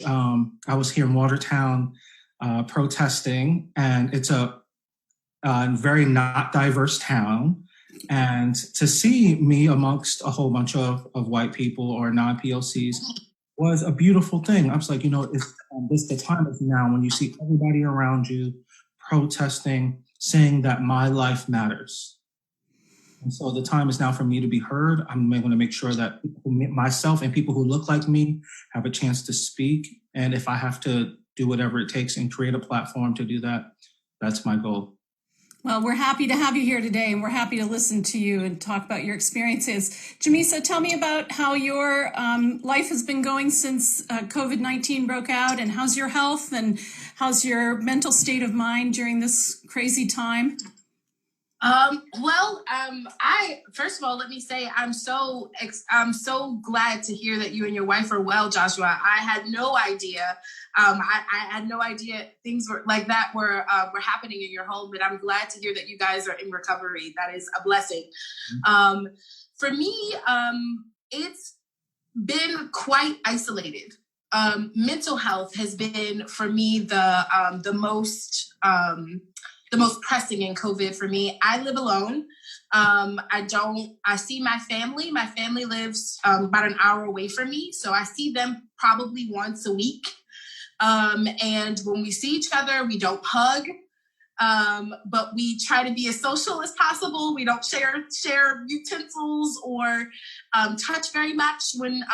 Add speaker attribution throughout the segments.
Speaker 1: I was here in Watertown protesting, and it's a very not diverse town. And to see me amongst a whole bunch of white people or non-POCs was a beautiful thing. I was like, the time is now when you see everybody around you protesting, saying that my life matters. And so the time is now for me to be heard. I'm going to make sure that myself and people who look like me have a chance to speak. And if I have to do whatever it takes and create a platform to do that, that's my goal.
Speaker 2: Well, we're happy to have you here today, and we're happy to listen to you and talk about your experiences. Jemeesa, tell me about how your life has been going since COVID-19 broke out, and how's your health, and how's your mental state of mind during this crazy time?
Speaker 3: First of all, let me say I'm so glad to hear that you and your wife are well, Joshua. I had no idea. I had no idea things were like that were happening in your home, but I'm glad to hear that you guys are in recovery. That is a blessing. For me, it's been quite isolated. Mental health has been for me the most pressing in COVID for me. I live alone. I see my family. My family lives about an hour away from me. So I see them probably once a week. And when we see each other, we don't hug, but we try to be as social as possible. We don't share utensils or touch very much when,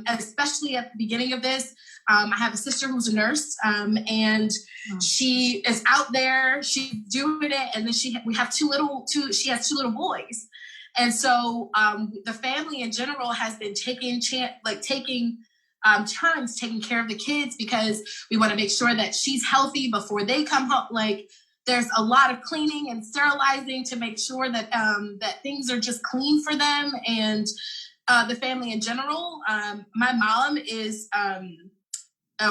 Speaker 3: especially at the beginning of this. I have a sister who's a nurse, and she is out there. She's doing it, and then she has two little boys, and so the family in general has been taking turns taking care of the kids because we want to make sure that she's healthy before they come home. Like there's a lot of cleaning and sterilizing to make sure that that things are just clean for them and the family in general. My mom is.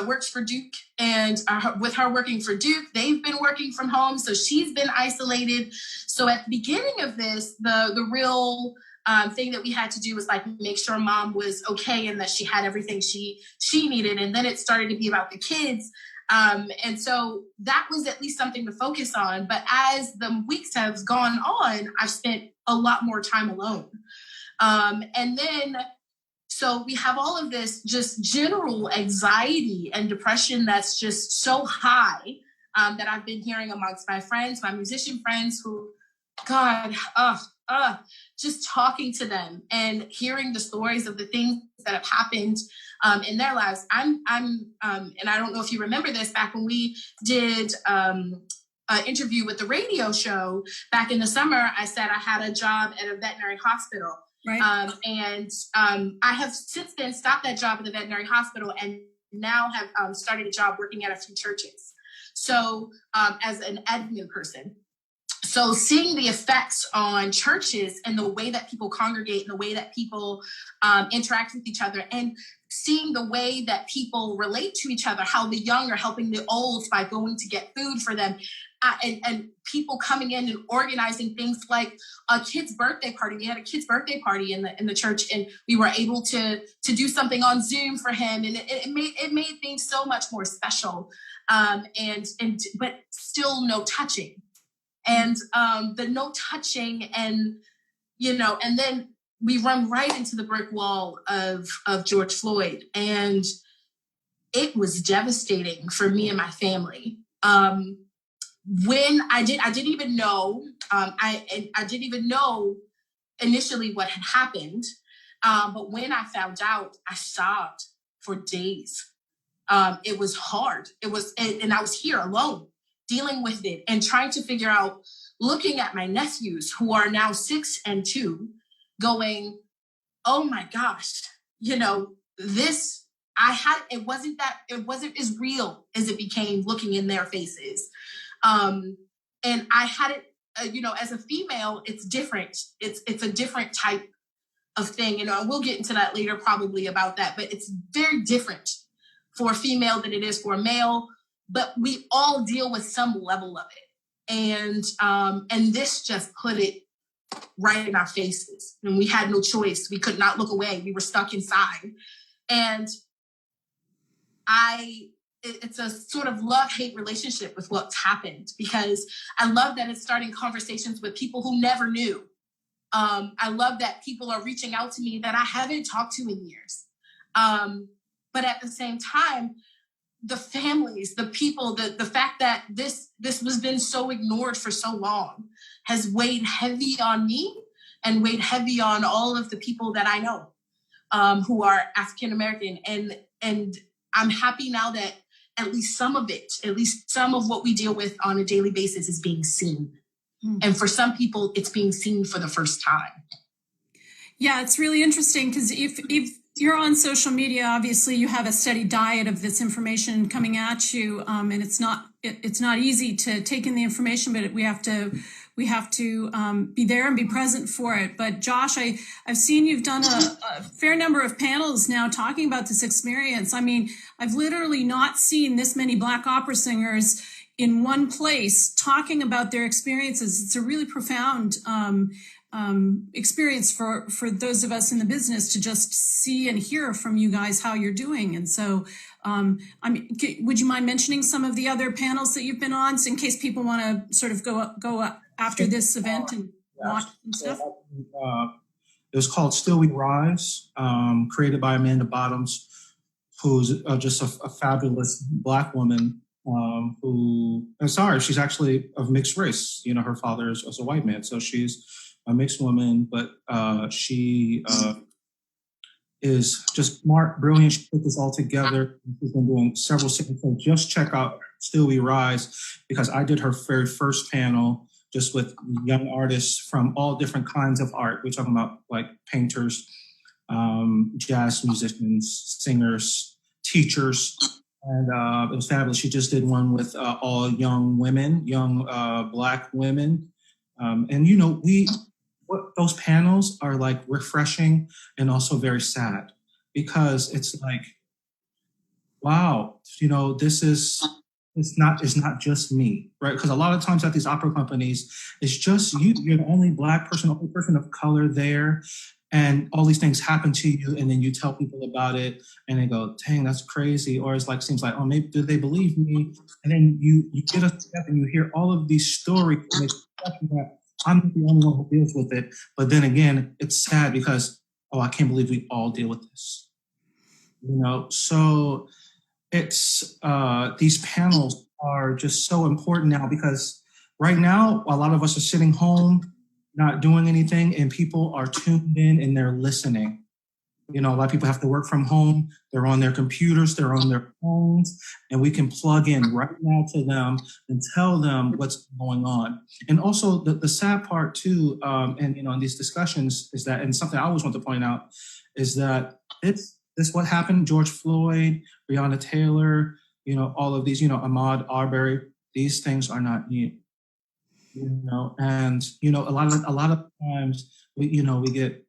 Speaker 3: Works for Duke, and with her working for Duke, they've been working from home, so she's been isolated. So at the beginning of this, the real thing that we had to do was like make sure mom was okay and that she had everything she needed, and then it started to be about the kids. And so that was at least something to focus on. But as the weeks have gone on, I've spent a lot more time alone. And then so we have all of this just general anxiety and depression that's just so high that I've been hearing amongst my friends, my musician friends who, God, just talking to them and hearing the stories of the things that have happened in their lives. And I don't know if you remember this, back when we did an interview with the radio show back in the summer, I said I had a job at a veterinary hospital. Right. I have since then stopped that job at the veterinary hospital and now have started a job working at a few churches. So as an admin person. So seeing the effects on churches and the way that people congregate and the way that people interact with each other, and seeing the way that people relate to each other, how the young are helping the old by going to get food for them, and people coming in and organizing things like a kid's birthday party. We had a kid's birthday party in the church, and we were able to do something on Zoom for him, and it made things so much more special. But still no touching. And the no touching, and and then we run right into the brick wall of George Floyd, and it was devastating for me and my family. When I didn't even know. I didn't even know initially what had happened, but when I found out, I sobbed for days. It was hard. And I was here alone, dealing with it and trying to figure out, looking at my nephews who are now 6 and 2, going, oh my gosh, it wasn't as real as it became looking in their faces. And I had it, as a female, it's different. It's a different type of thing. We'll get into that later probably about that, but it's very different for a female than it is for a male. But we all deal with some level of it. And this just put it right in our faces. And we had no choice. We could not look away. We were stuck inside. And it's a sort of love-hate relationship with what's happened, because I love that it's starting conversations with people who never knew. I love that people are reaching out to me that I haven't talked to in years. But at the same time, the families, the people, the fact that this has been so ignored for so long has weighed heavy on me and weighed heavy on all of the people that I know who are African American. And I'm happy now that at least some of what we deal with on a daily basis is being seen. And for some people, it's being seen for the first time.
Speaker 2: Yeah, it's really interesting because if you're on social media, obviously you have a steady diet of this information coming at you, and it's not easy to take in the information, but we have to be there and be present for it. But Josh, I've seen you've done a fair number of panels now talking about this experience. I mean, I've literally not seen this many Black opera singers in one place talking about their experiences. It's a really profound experience for those of us in the business to just see and hear from you guys how you're doing. And so, would you mind mentioning some of the other panels that you've been on, so in case people want to sort of go up after this event and watch and stuff?
Speaker 1: It was called Still We Rise, created by Amanda Bottoms, who's just a fabulous Black woman. She's actually of mixed race. You know, her father is a white man, so she's a mixed woman, but she is just smart, brilliant. She put this all together. She's been doing several series. So just check out Still We Rise, because I did her very first panel just with young artists from all different kinds of art. We're talking about like painters, jazz musicians, singers, teachers. And it was fabulous. She just did one with all young women, young Black women. And, you know, those panels are like refreshing and also very sad, because it's like, wow, you know, it's not just me, right? Because a lot of times at these opera companies, it's just you. You're the only Black person, only person of color there. And all these things happen to you, and then you tell people about it, and they go, "Dang, that's crazy," or it's like seems like, "Oh, maybe do they believe me?" And then you get a step, and you hear all of these stories, and it's that I'm the only one who deals with it. But then again, it's sad because, oh, I can't believe we all deal with this, you know. So it's these panels are just so important now, because right now a lot of us are sitting home, not doing anything, and people are tuned in and they're listening. You know, a lot of people have to work from home. They're on their computers, they're on their phones, and we can plug in right now to them and tell them what's going on. And also the sad part too, and you know, in these discussions is that, and something I always want to point out is that this what happened, George Floyd, Breonna Taylor, you know, all of these, you know, Ahmaud Arbery, these things are not new. You know, and you know, a lot of times we get,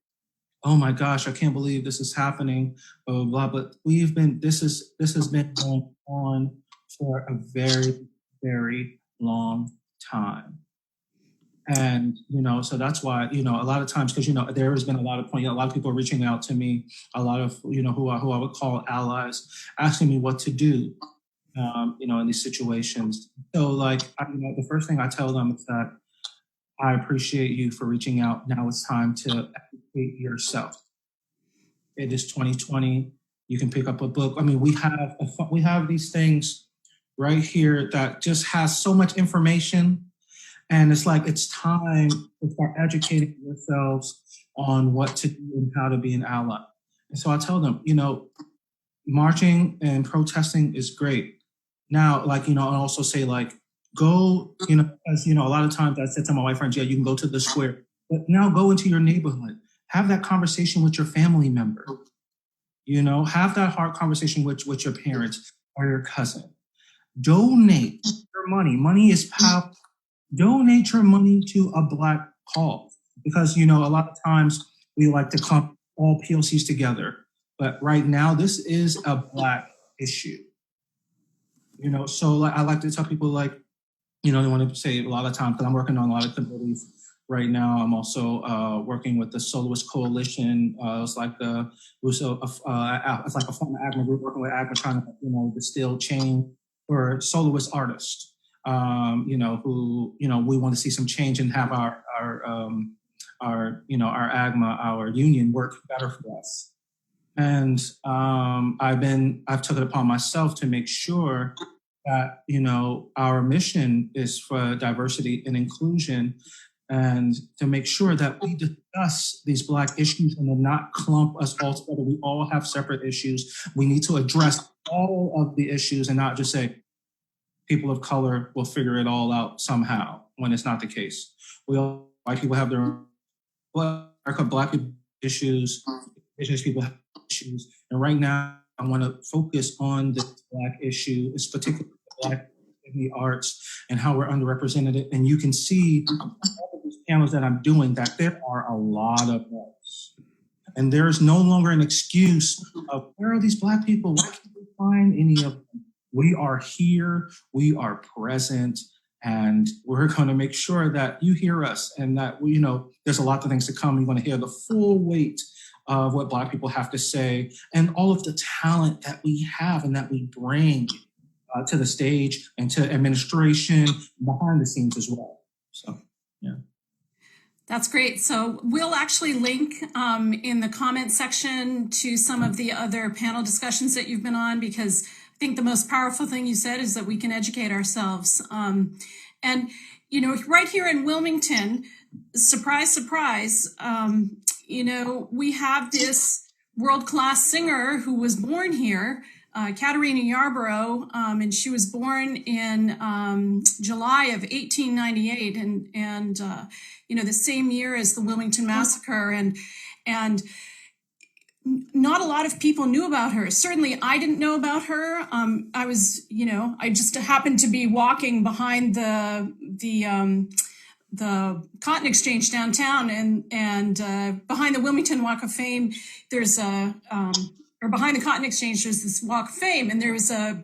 Speaker 1: oh my gosh, I can't believe this is happening, blah blah blah. But this has been going on for a very, very long time. And you know, so that's why, you know, a lot of times, because you know, there has been a lot of a lot of people reaching out to me, a lot of, you know, who I would call allies, asking me what to do. You know, in these situations. So like, you know, the first thing I tell them is that I appreciate you for reaching out. Now it's time to educate yourself. It is 2020. You can pick up a book. I mean, we have these things right here that just has so much information. And it's like, it's time to start educating yourselves on what to do and how to be an ally. And so I tell them, you know, marching and protesting is great. Now, like, you know, I also say, like, go, you know, as you know, a lot of times I said to my white friends, yeah, you can go to the square, but now go into your neighborhood, have that conversation with your family member, you know, have that hard conversation with your parents or your cousin. Donate your money. Money is power. Donate your money to a Black cause, because, you know, a lot of times we like to clump all POCs together, but right now this is a Black issue. You know, so like, I like to tell people, like, you know, they want to say a lot of times, because I'm working on a lot of committees, right now. I'm also working with the Soloist Coalition. It's like a form of AGMA group, working with AGMA, trying to distill change for soloist artists. Who we want to see some change and have our AGMA, our union, work better for us. And I've took it upon myself to make sure that our mission is for diversity and inclusion, and to make sure that we discuss these Black issues and to not clump us all together. We all have separate issues. We need to address all of the issues and not just say people of color will figure it all out somehow, when it's not the case. White people have their own, Black people issues, Indigenous people have issues. And right now, I want to focus on the Black issue, it's particularly Black in the arts and how we're underrepresented. And you can see all of these panels that I'm doing that there are a lot of us. And there is no longer an excuse of where are these Black people? Why can't we find any of them? We are here, we are present, and we're going to make sure that you hear us and that there's a lot of things to come. You want to hear the full weight of what Black people have to say and all of the talent that we have and that we bring to the stage and to administration, behind the scenes as well. So, yeah.
Speaker 2: That's great. So we'll actually link in the comment section to some of the other panel discussions that you've been on, because I think the most powerful thing you said is that we can educate ourselves. And, right here in Wilmington, surprise, surprise, we have this world-class singer who was born here, Caterina Jarborough, and she was born in July of 1898, and the same year as the Wilmington Massacre, and not a lot of people knew about her. Certainly, I didn't know about her. I just happened to be walking behind the Cotton Exchange downtown, and behind the Wilmington Walk of Fame, behind the Cotton Exchange, there's this Walk of Fame, and there was a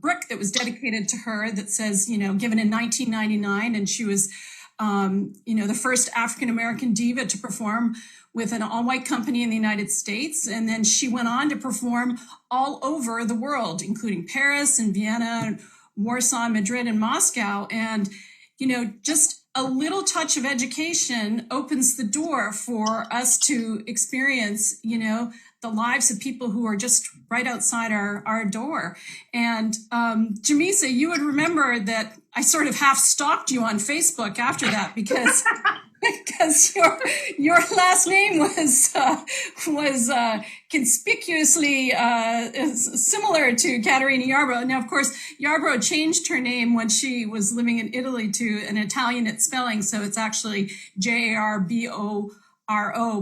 Speaker 2: brick that was dedicated to her that says, given in 1999, and she was, the first African-American diva to perform with an all-white company in the United States. And then she went on to perform all over the world, including Paris and Vienna, and Warsaw, Madrid, and Moscow. And, just a little touch of education opens the door for us to experience, the lives of people who are just right outside our door. And Jemeesa, you would remember that I sort of half stalked you on Facebook after that, because your last name was conspicuously similar to Caterina Jarborough. Now, of course, Jarborough changed her name when she was living in Italy to an Italianate spelling, so it's actually Jarboro,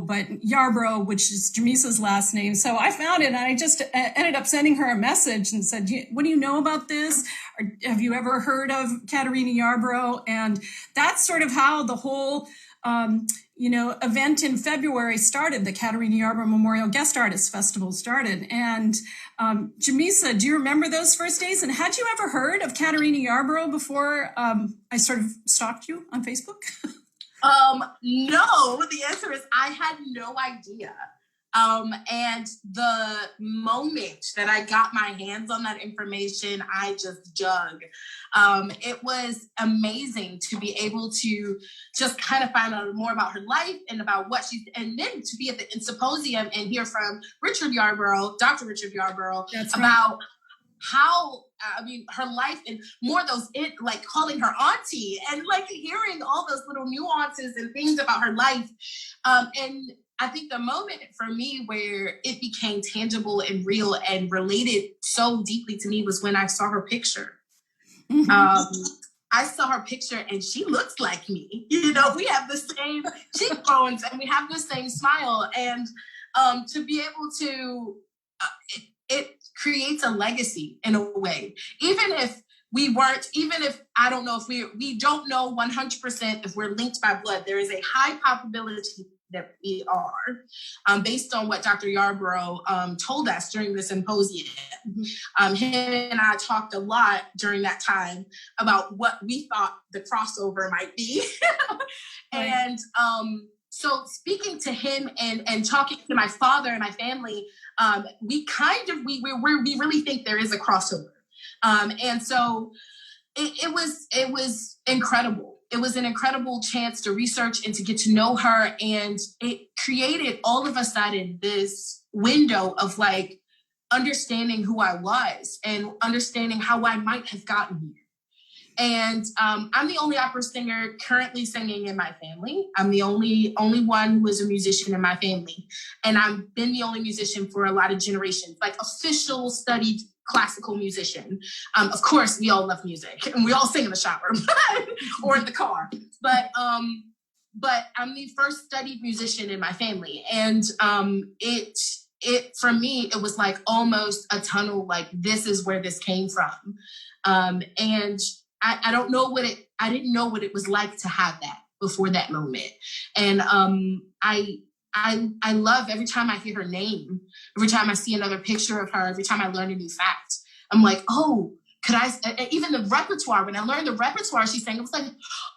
Speaker 2: but Yarborough, which is Jemeesa's last name. So I found it, and I just ended up sending her a message and said, what do you know about this? Or have you ever heard of Caterina Jarborough? And that's sort of how the whole event in February started. The Caterina Jarborough Memorial Guest Artists Festival started. And Jemeesa, do you remember those first days? And had you ever heard of Caterina Jarborough before I sort of stalked you on Facebook?
Speaker 3: No, the answer is I had no idea. And the moment that I got my hands on that information, I just dug. It was amazing to be able to just kind of find out more about her life and about what she's, and then to be at the symposium and hear from Richard Yarborough, Dr. Richard Yarborough, about how, her life, and more those, like calling her auntie, and like hearing all those little nuances and things about her life. And I think the moment for me where it became tangible and real and related so deeply to me was when I saw her picture. Mm-hmm. I saw her picture and she looks like me. We have the same cheekbones and we have the same smile. And to be able to, it creates a legacy in a way. Even if I don't know if we don't know 100% if we're linked by blood, there is a high probability that we are, based on what Dr. Yarborough told us during the symposium. Mm-hmm. Him and I talked a lot during that time about what we thought the crossover might be.
Speaker 2: Right.
Speaker 3: And so speaking to him and talking to my father and my family, we really think there is a crossover. And so it was incredible. It was an incredible chance to research and to get to know her. And it created all of a sudden this window of like understanding who I was and understanding how I might have gotten here. And I'm the only opera singer currently singing in my family. I'm the only one who is a musician in my family. And I've been the only musician for a lot of generations, like official studied classical musician. Of course, we all love music and we all sing in the shower or in the car. But I'm the first studied musician in my family. And it for me, it was like almost a tunnel, like this is where this came from. And I don't know I didn't know what it was like to have that before that moment. And I love every time I hear her name, every time I see another picture of her, every time I learn a new fact, I'm like, oh, even the repertoire, when I learned the repertoire she sang, it was like,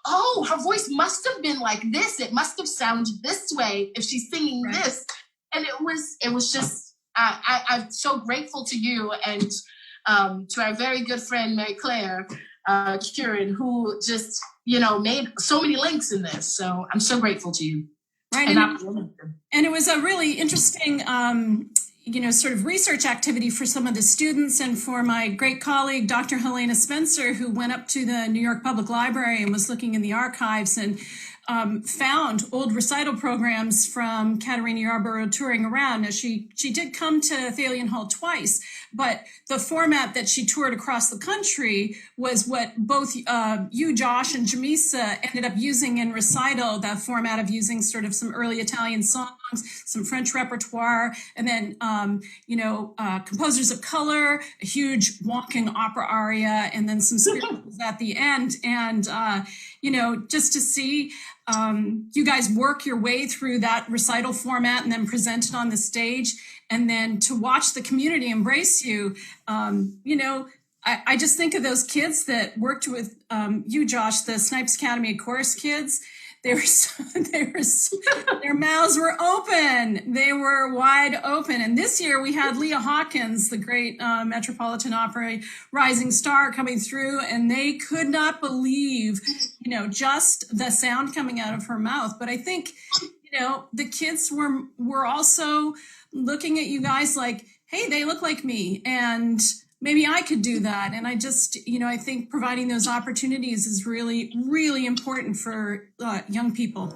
Speaker 3: oh, her voice must have been like this. It must have sounded this way if she's singing this. And it was just, I'm so grateful to you and to our very good friend, Mary Claire, Kieran, who just, made so many links in this. So I'm so grateful to you.
Speaker 2: Right. And it was a really interesting, sort of research activity for some of the students and for my great colleague, Dr. Helena Spencer, who went up to the New York Public Library and was looking in the archives and found old recital programs from Caterina Jarboro touring around. Now, she did come to Thalian Hall twice, but the format that she toured across the country was what both you, Josh, and Jemeesa ended up using in recital, that format of using sort of some early Italian songs, some French repertoire, and then, composers of color, a huge walking opera aria, and then some spirituals at the end. And, just to see you guys work your way through that recital format and then present it on the stage, and then to watch the community embrace you. I just think of those kids that worked with you, Josh, the Snipes Academy chorus kids. Their mouths were open. They were wide open. And this year we had Leah Hawkins, the great Metropolitan Opera rising star, coming through, and they could not believe, just the sound coming out of her mouth. But I think, the kids were also looking at you guys like, hey, they look like me, and maybe I could do that. And I just, I think providing those opportunities is really, really important for young people.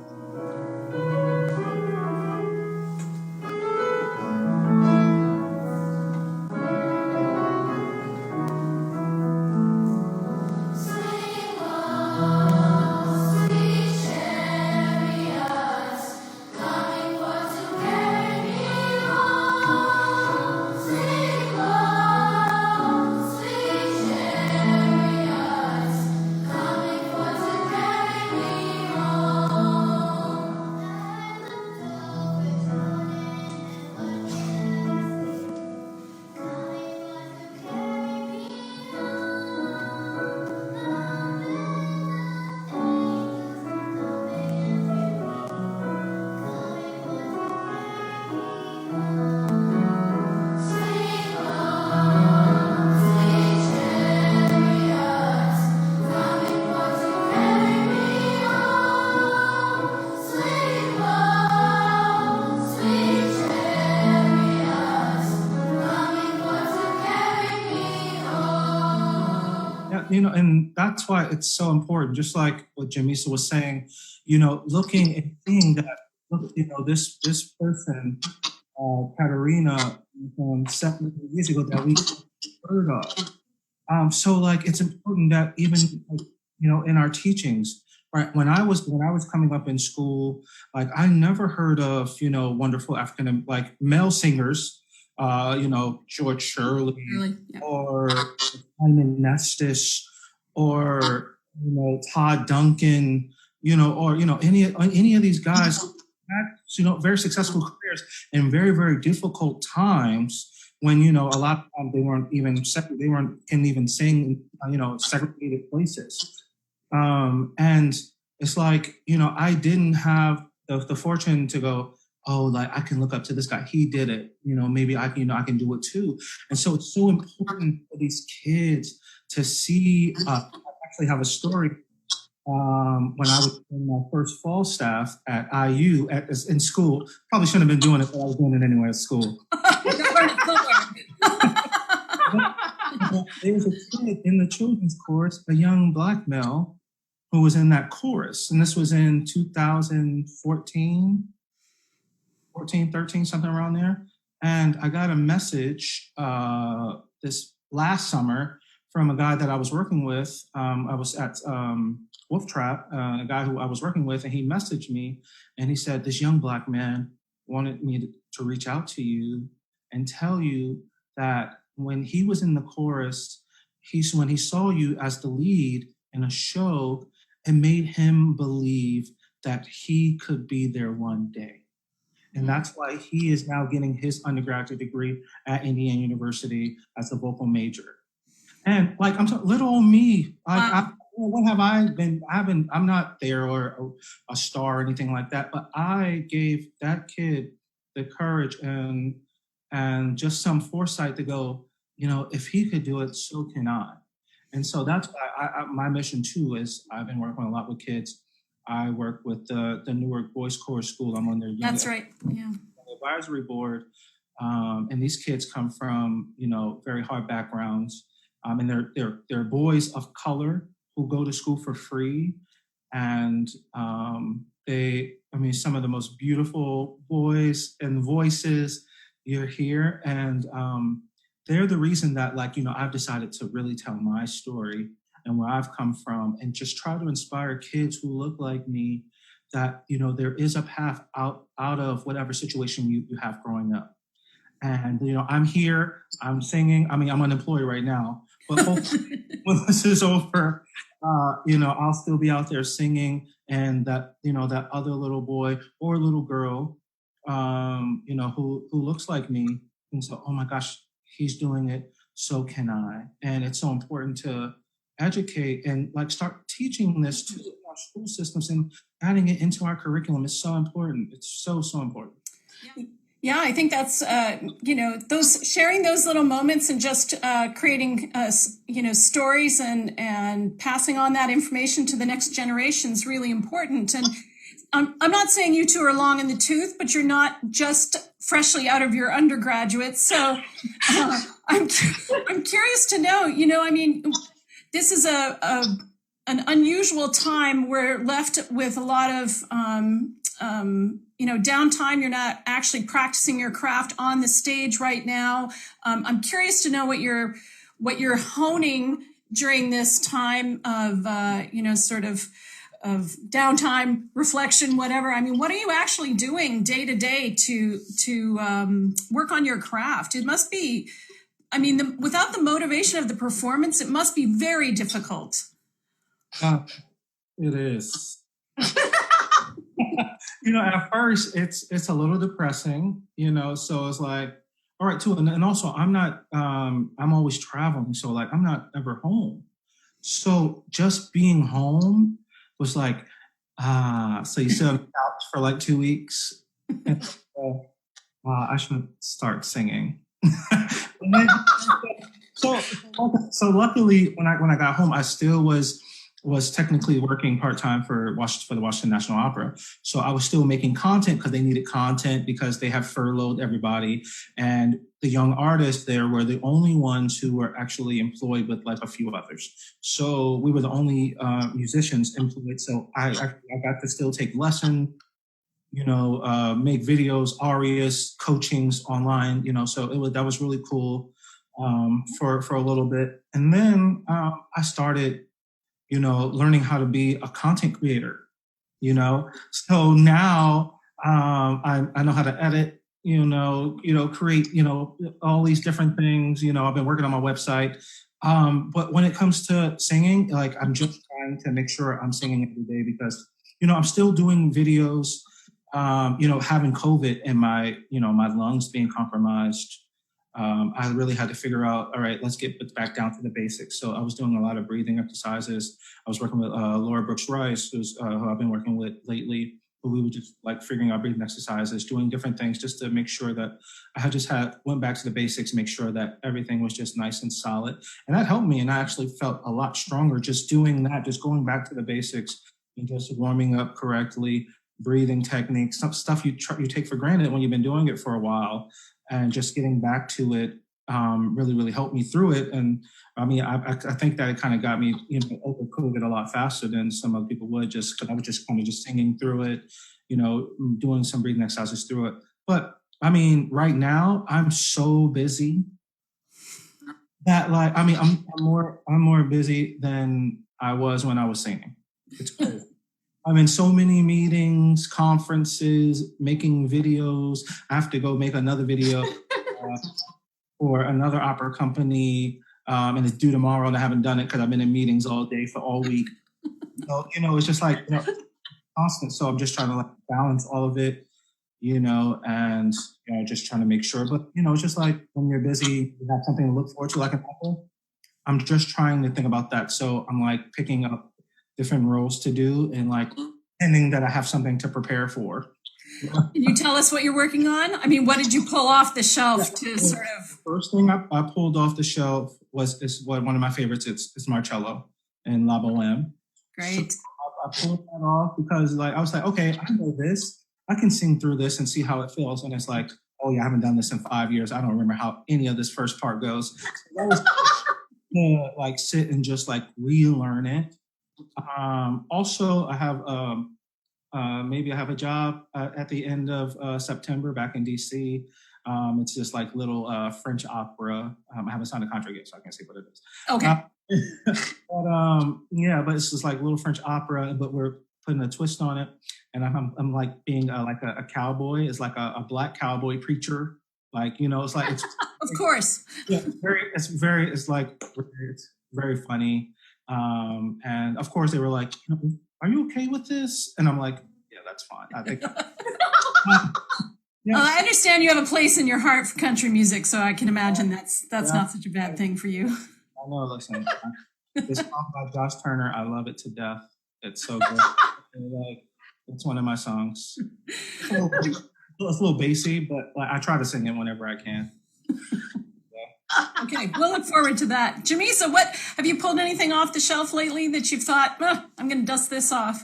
Speaker 1: And that's why it's so important, just like what Jemeesa was saying, looking and seeing that, this person, Caterina, from 7 years ago that we heard of. So like, it's important that even, in our teachings, right? When I was coming up in school, like I never heard of, wonderful African, like male singers, George Shirley, yeah, or Simon Nestis, or Todd Duncan, or any of these guys had very successful careers in very, very difficult times when a lot of times they weren't even sing in segregated places, and it's like, I didn't have the fortune to go, oh, like I can look up to this guy. He did it. Maybe I can do it too. And so it's so important for these kids to see. I actually have a story. When I was in my first fall staff at IU in school, probably shouldn't have been doing it, but I was doing it anyway at school. There was a kid in the children's chorus, a young Black male, who was in that chorus. And this was in 2014, 13, something around there. And I got a message this last summer from a guy that I was working with. I was at Wolf Trap, a guy who I was working with, and he messaged me and he said, this young Black man wanted me to reach out to you and tell you that when he was in the chorus, when he saw you as the lead in a show, it made him believe that he could be there one day. And that's why he is now getting his undergraduate degree at Indiana University as a vocal major. And like, little old me, what have I been? I'm not there or a star or anything like that, but I gave that kid the courage and just some foresight to go, if he could do it, so can I. And so that's why my mission too is I've been working a lot with kids. I work with the Newark Boys Chorus School. I'm on their
Speaker 2: That's right. Yeah.
Speaker 1: Advisory board. And these kids come from, very hard backgrounds. And they're boys of color who go to school for free. And some of the most beautiful boys and voices you hear. And they're the reason that, I've decided to really tell my story and where I've come from and just try to inspire kids who look like me that, there is a path out of whatever situation you have growing up. And, I'm here, I'm singing. I'm unemployed right now, but hopefully when this is over, I'll still be out there singing and that, that other little boy or little girl, who looks like me and so, oh my gosh, he's doing it, so can I. And it's so important to educate and start teaching this to our school systems and adding it into our curriculum is so important. It's so, so important.
Speaker 2: Yeah, I think that's, those sharing those little moments and just creating, stories and passing on that information to the next generation is really important. And I'm not saying you two are long in the tooth, but you're not just freshly out of your undergraduate. So I'm curious to know, this is an unusual time. We're left with a lot of, downtime. You're not actually practicing your craft on the stage right now. I'm curious to know what you're honing during this time of, of downtime, reflection, whatever. What are you actually doing day to day to work on your craft? It must be, without the motivation of the performance, it must be very difficult.
Speaker 1: It is. At first it's a little depressing, so it's like, all right, too. And also I'm not, I'm always traveling. So I'm not ever home. So just being home was like, so you sit on the couch for 2 weeks. And, I should start singing. So luckily when I got home, I still was technically working part-time for the Washington National Opera. So I was still making content because they needed content because they have furloughed everybody. And the young artists there were the only ones who were actually employed with a few others. So we were the only musicians employed. So I got to still take lessons, make videos, arias, coachings online, so that was really cool for a little bit. And then I started learning how to be a content creator, So now I know how to edit, create, all these different things. I've been working on my website. But when it comes to singing, I'm just trying to make sure I'm singing every day because, I'm still doing videos, having COVID and my lungs being compromised. I really had to figure out, all right, let's get back down to the basics. So I was doing a lot of breathing exercises. I was working with Laura Brooks Rice, who I've been working with lately. But we were just like figuring out breathing exercises, doing different things just to make sure that went back to the basics, make sure that everything was just nice and solid. And that helped me. And I actually felt a lot stronger just doing that, just going back to the basics and just warming up correctly, breathing techniques, some stuff you take for granted when you've been doing it for a while, and just getting back to it really, really helped me through it. And I mean, I think that it kind of got me, over COVID a lot faster than some other people would, just because I was just kind of just singing through it, doing some breathing exercises through it. But I mean, right now I'm so busy that I'm more busy than I was when I was singing. It's crazy. I'm in so many meetings, conferences, making videos. I have to go make another video for another opera company, and it's due tomorrow, and I haven't done it because I've been in meetings all day for all week. So, it's just like, constant. So I'm just trying to balance all of it, and just trying to make sure. But it's just like when you're busy, you have something to look forward to, like an opera. I'm just trying to think about that. So I'm like picking up different roles to do and like pretending that I have something to prepare for.
Speaker 2: Can you tell us what you're working on? I mean, what did you pull off the shelf to sort of?
Speaker 1: First thing I pulled off the shelf is one of my favorites. It's Marcello in La Bohème.
Speaker 2: Great.
Speaker 1: So I pulled that off because I was like, okay, I know this. I can sing through this and see how it feels. And it's like, oh yeah, I haven't done this in 5 years. I don't remember how any of this first part goes. So that was sit and just relearn it. Also, I have maybe I have a job at the end of September back in DC. It's just little French opera. I haven't signed a contract yet, so I can't say what it is.
Speaker 2: Okay.
Speaker 1: But it's just little French opera, but we're putting a twist on it. And I'm like being a cowboy. It's like a black cowboy preacher. It's like it's
Speaker 2: of course.
Speaker 1: Yeah, it's very funny. And of course they were like, are you okay with this? And I'm like, yeah, that's fine. I think.
Speaker 2: Well, I understand you have a place in your heart for country music, so I can imagine that's not such a bad thing for you.
Speaker 1: I know. Listen, this song by Josh Turner, I love it to death. It's so good. It's one of my songs. It's a little bassy, but I try to sing it whenever I can.
Speaker 2: Okay, we'll look forward to that. Jemeesa, what have you pulled anything off the shelf lately that you've thought, I'm going to dust this off?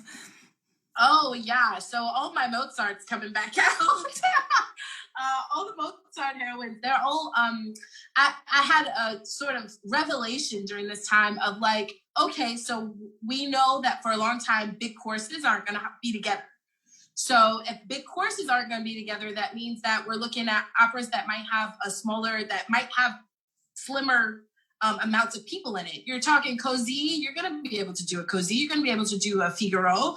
Speaker 3: Oh yeah, so all my Mozart's coming back out. All the Mozart heroines, they're all. I had a sort of revelation during this time of okay, so we know that for a long time big choruses aren't going to be together. So if big choruses aren't going to be together, that means that we're looking at operas that might have slimmer amounts of people in it. You're talking Così, you're going to be able to do a Così, you're going to be able to do a Figaro,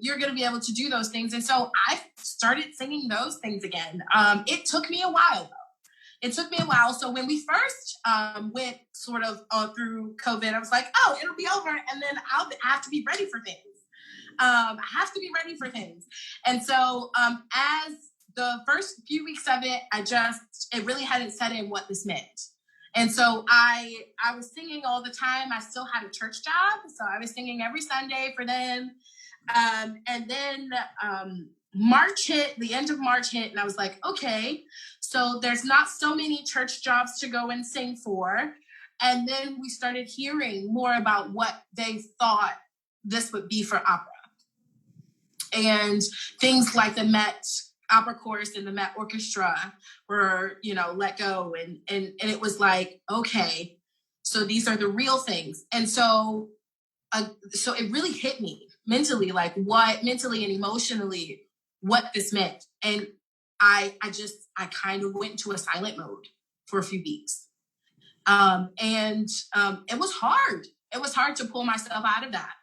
Speaker 3: you're going to be able to do those things. And so I started singing those things again. It took me a while, though. So when we first went sort of through COVID, I was like, oh, it'll be over. And then I have to be ready for things. And so as the first few weeks of it, it really hadn't set in what this meant. And so I was singing all the time. I still had a church job. So I was singing every Sunday for them. And then March hit, the end of March hit, and I was like, okay, so there's not so many church jobs to go and sing for. And then we started hearing more about what they thought this would be for opera. And things like the Met Opera Chorus and the Met Orchestra were, let go. And it was like, okay, so these are the real things. And so it really hit me mentally, mentally and emotionally, what this meant. And I kind of went into a silent mode for a few weeks. And it was hard. It was hard to pull myself out of that.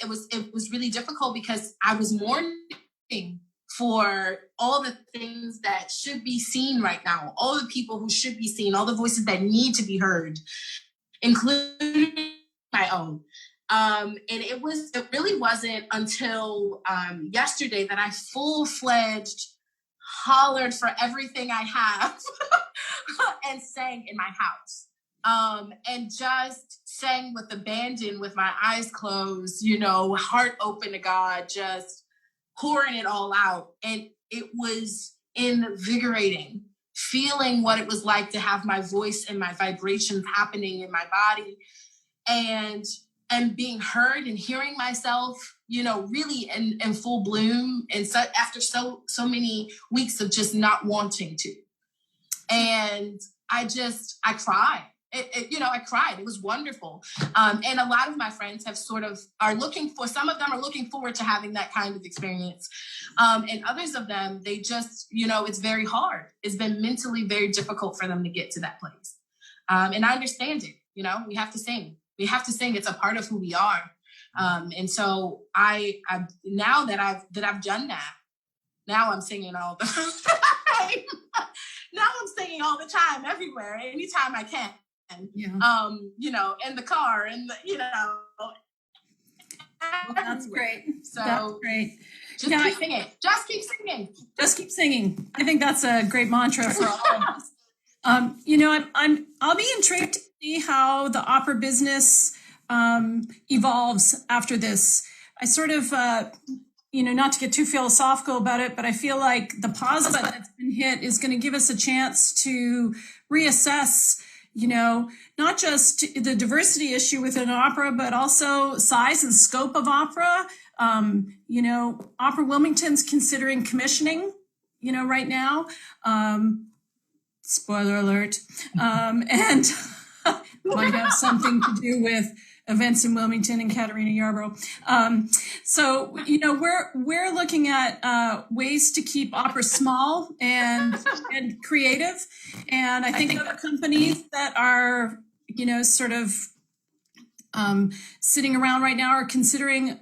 Speaker 3: It was really difficult because I was mourning for all the things that should be seen right now, all the people who should be seen, all the voices that need to be heard, including my own. And it really wasn't until yesterday that I full-fledged hollered for everything I have and sang in my house. And just sang with abandon, with my eyes closed, heart open to God, just pouring it all out. And it was invigorating, feeling what it was like to have my voice and my vibrations happening in my body, and being heard and hearing myself, really in full bloom. And so after so many weeks of just not wanting to. And I cried. I cried. It was wonderful. And a lot of my friends some of them are looking forward to having that kind of experience. And others of them, they just, it's very hard. It's been mentally very difficult for them to get to that place. And I understand it. We have to sing. We have to sing. It's a part of who we are. And so I now that I've done that, now I'm singing all the time. Now I'm singing all the time, everywhere, anytime I can.
Speaker 2: Yeah.
Speaker 3: In the car, and
Speaker 2: Well, that's great.
Speaker 3: So
Speaker 2: that's great.
Speaker 3: Just keep singing. Just keep singing.
Speaker 2: Just keep singing. I think that's a great mantra for all of us. I'll be intrigued to see how the opera business evolves after this. I sort of, not to get too philosophical about it, but I feel like the pause button that's been hit is going to give us a chance to reassess, not just the diversity issue within opera, but also size and scope of opera. Opera Wilmington's considering commissioning, right now. Spoiler alert. And might have something to do with events in Wilmington and Caterina Jarboro. So we're looking at ways to keep opera small and creative. And I think other companies that are, sort of sitting around right now are considering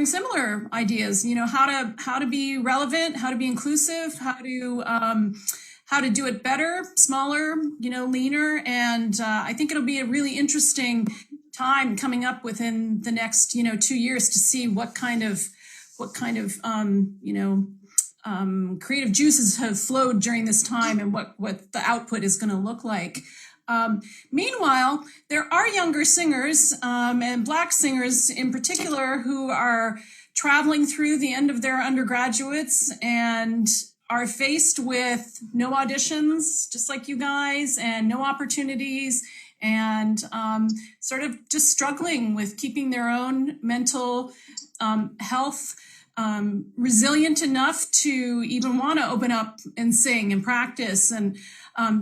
Speaker 2: similar ideas, how to be relevant, how to be inclusive, how to do it better, smaller, leaner. And I think it'll be a really interesting time coming up within the next, 2 years to see what kind of creative juices have flowed during this time and what the output is going to look like. Meanwhile, there are younger singers and Black singers in particular who are traveling through the end of their undergraduates and are faced with no auditions, just like you guys, and no opportunities, and sort of just struggling with keeping their own mental health resilient enough to even want to open up and sing and practice. And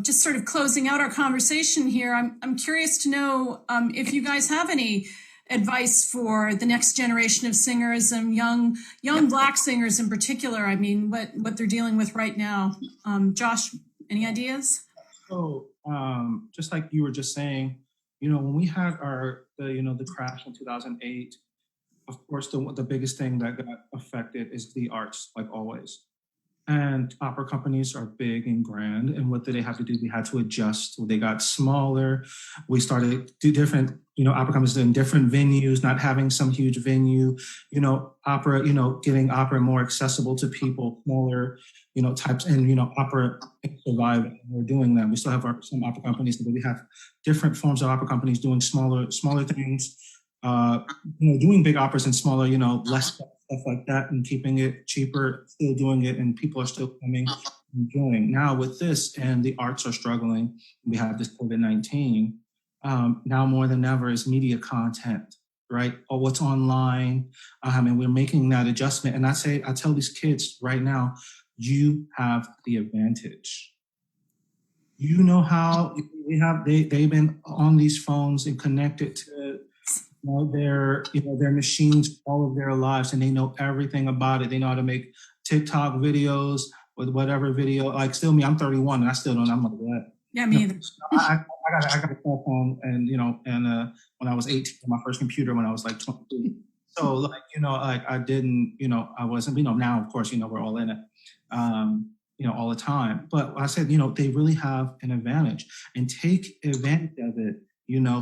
Speaker 2: just sort of closing out our conversation here, I'm curious to know if you guys have any advice for the next generation of singers and young Black singers in particular. I mean, what they're dealing with right now. Josh, any ideas?
Speaker 1: So, just like you were just saying, when we had the crash in 2008, of course, the biggest thing that got affected is the arts, like always. And opera companies are big and grand. And what did they have to do? They had to adjust. They got smaller. We started to do different, opera companies in different venues, not having some huge venue, opera, getting opera more accessible to people, smaller, types, and, opera surviving. We're doing that. We still have some opera companies, but we have different forms of opera companies doing smaller things, doing big operas and smaller, less stuff like that, and keeping it cheaper, still doing it, and people are still coming and enjoying. Now with this, and the arts are struggling, we have this COVID-19, now more than ever is media content, right? Or what's online, and we're making that adjustment. And I tell these kids right now, you have the advantage. How they've been on these phones and connected to their machines all of their lives, and they know everything about it. They know how to make TikTok videos with whatever video. Like, still me, I'm 31 and I still don't. I'm like, what?
Speaker 2: Yeah, me either.
Speaker 1: I got a cell phone, and when I was 18, my first computer when I was like 22. So I didn't, I wasn't, now of course, we're all in it, all the time. But I said, they really have an advantage, and take advantage of it.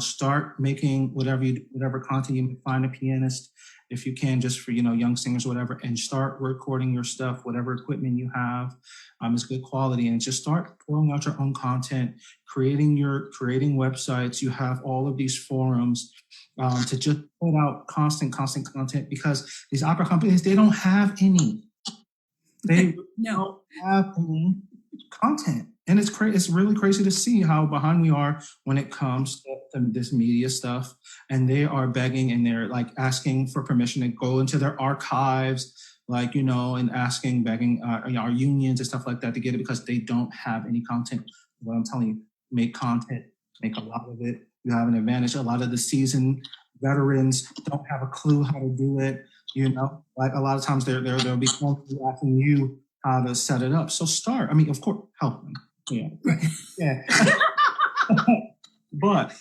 Speaker 1: start making whatever content you find a pianist, if you can, just for, young singers or whatever, and start recording your stuff, whatever equipment you have, is good quality, and just start pouring out your own content, creating websites. You have all of these forums, to just put out constant content, because these opera companies, they don't have any. They don't have any content. And it's really crazy to see how behind we are when it comes to this media stuff. And they are begging, and they're like asking for permission to go into their archives, and begging our unions and stuff like that to get it, because they don't have any content. But I'm telling you, make content, make a lot of it. You have an advantage. A lot of the seasoned veterans don't have a clue how to do it. Like a lot of times they'll be asking you how to set it up. So start. I mean, of course, help them. Yeah. Right. Yeah. But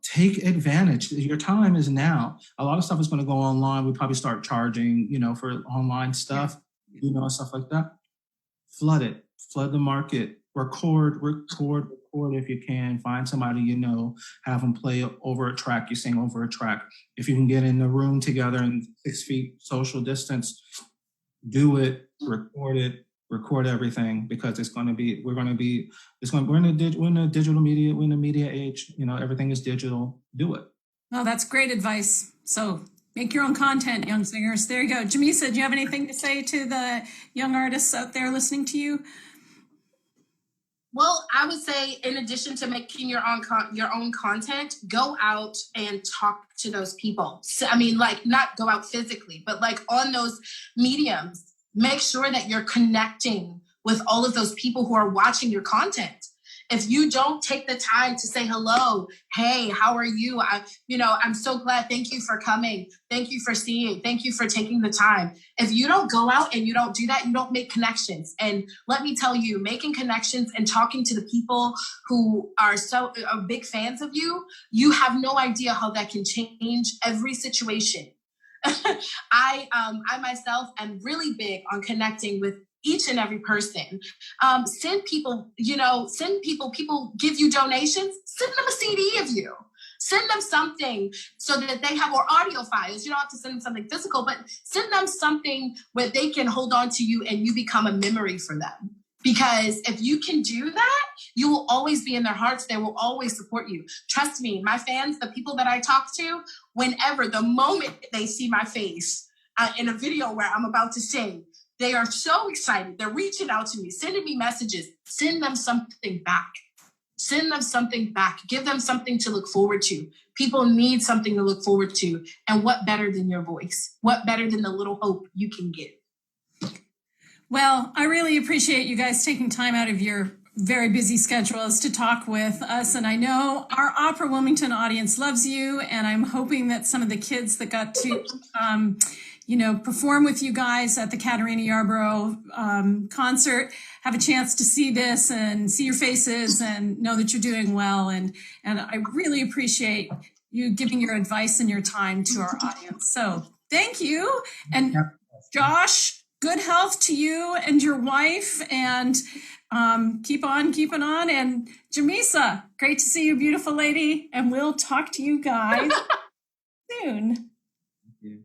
Speaker 1: take advantage. Your time is now. A lot of stuff is going to go online. We probably start charging, for online stuff, stuff like that. Flood it. Flood the market. Record if you can. Find somebody have them play over a track. You sing over a track. If you can get in the room together in 6 feet social distance, do it. Record everything, because we're in a digital media, we're in a media age. Everything is digital. Do it.
Speaker 2: Well, that's great advice. So make your own content, young singers. There you go. Jemeesa, do you have anything to say to the young artists out there listening to you?
Speaker 3: Well, I would say, in addition to making your own content, go out and talk to those people. So, I mean, not go out physically, but on those mediums, make sure that you're connecting with all of those people who are watching your content. If you don't take the time to say hello, hey, how are you? I'm so glad. Thank you for coming. Thank you for seeing. Thank you for taking the time. If you don't go out and you don't do that, you don't make connections. And let me tell you, making connections and talking to the people who are big fans of you, you have no idea how that can change every situation. I myself am really big on connecting with each and every person. Send people, people give you donations, send them a CD of you. Send them something so that they have, or audio files. You don't have to send them something physical, but send them something where they can hold on to you and you become a memory for them. Because if you can do that, you will always be in their hearts. They will always support you. Trust me, my fans, the people that I talk to, the moment they see my face in a video where I'm about to sing, they are so excited. They're reaching out to me, sending me messages. Send them something back. Send them something back. Give them something to look forward to. People need something to look forward to. And what better than your voice? What better than the little hope you can give?
Speaker 2: Well, I really appreciate you guys taking time out of your very busy schedules to talk with us. And I know our Opera Wilmington audience loves you. And I'm hoping that some of the kids that got to, perform with you guys at the Caterina Jarboro concert have a chance to see this and see your faces and know that you're doing well. And I really appreciate you giving your advice and your time to our audience. So thank you. And Josh, good health to you and your wife, and keep on keeping on. And Jemeesa, great to see you, beautiful lady. And we'll talk to you guys soon.
Speaker 1: Thank you.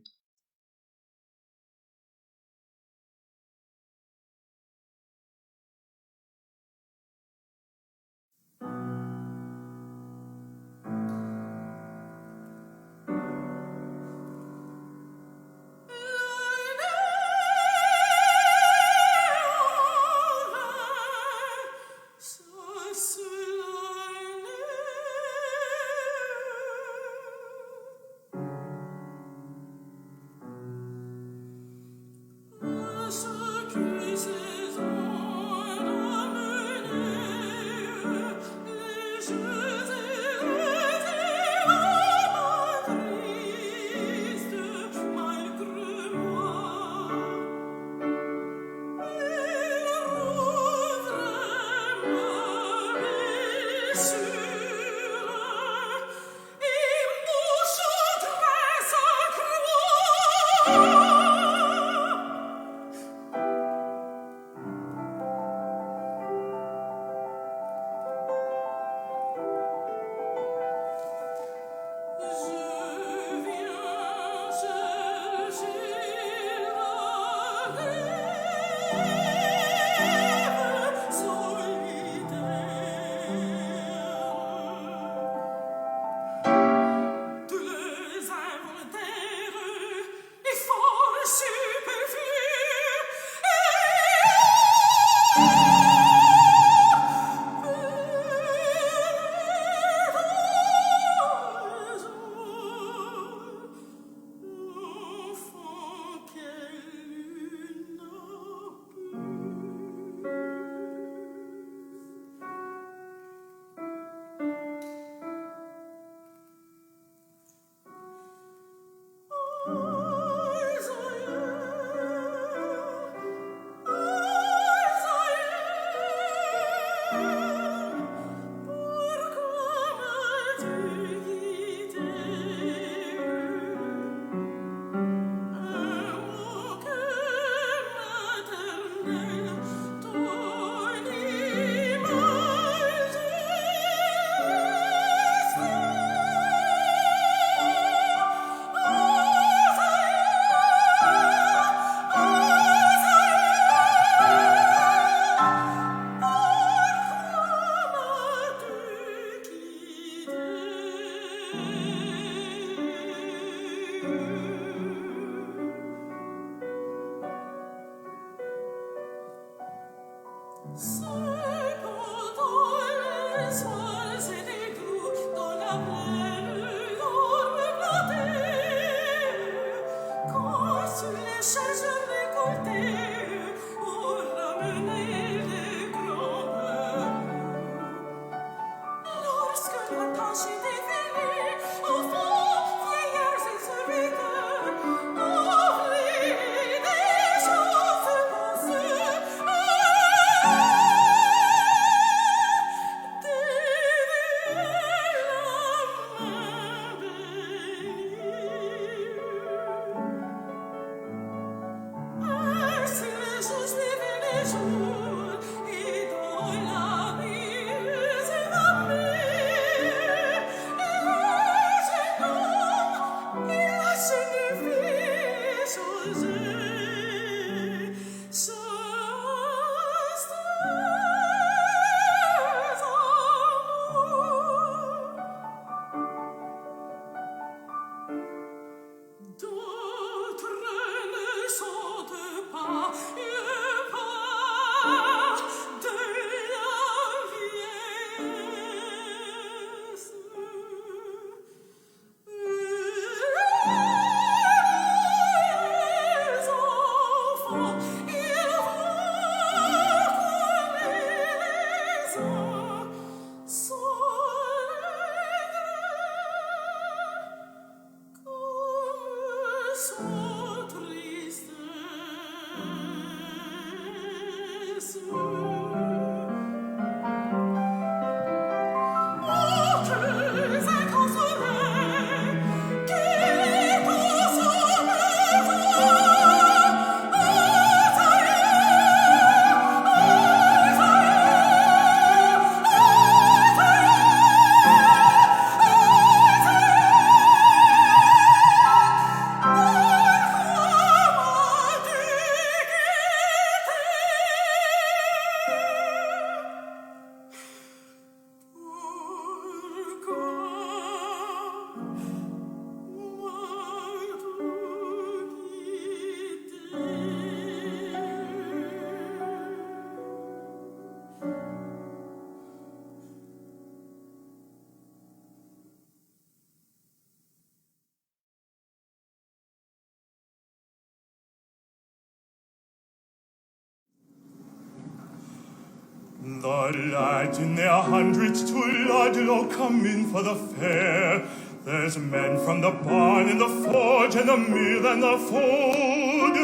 Speaker 4: The lads in their hundreds to Ludlow come in for the fair. There's men from the barn and the forge and the mill and the fold.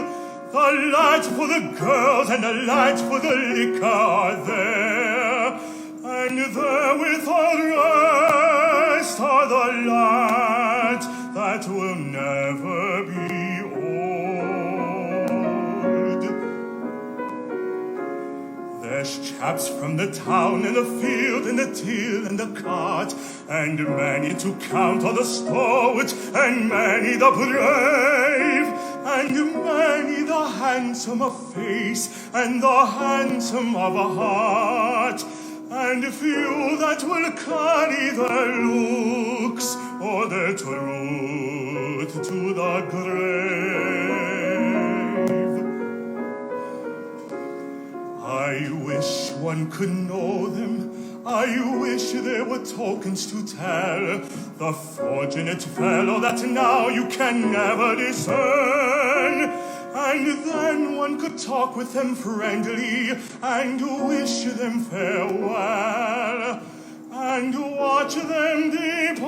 Speaker 4: The lads for the girls and the lads for the liquor are there. And there with the rest are the lads that will never be old. There's chaps from the town and the field and the till and the cart, and many to count all the stalwarts, and many the brave, and many the handsome of face and the handsome of a heart, and few that will carry their looks or their truth to the grave. I wish one could know them, I wish there were tokens to tell the fortunate fellow that now you can never discern. And then one could talk with them friendly and wish them farewell, and watch them depart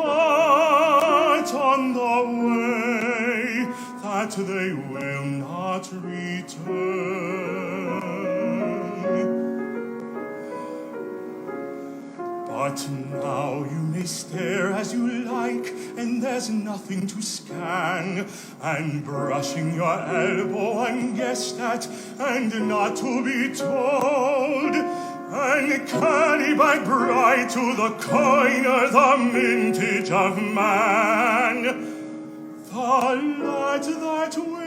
Speaker 4: on the way that they will not return. But now you may stare as you like, and there's nothing to scan, and brushing your elbow unguessed at, and not to be told, and carry back bright to the coiner the mintage of man, the lads that will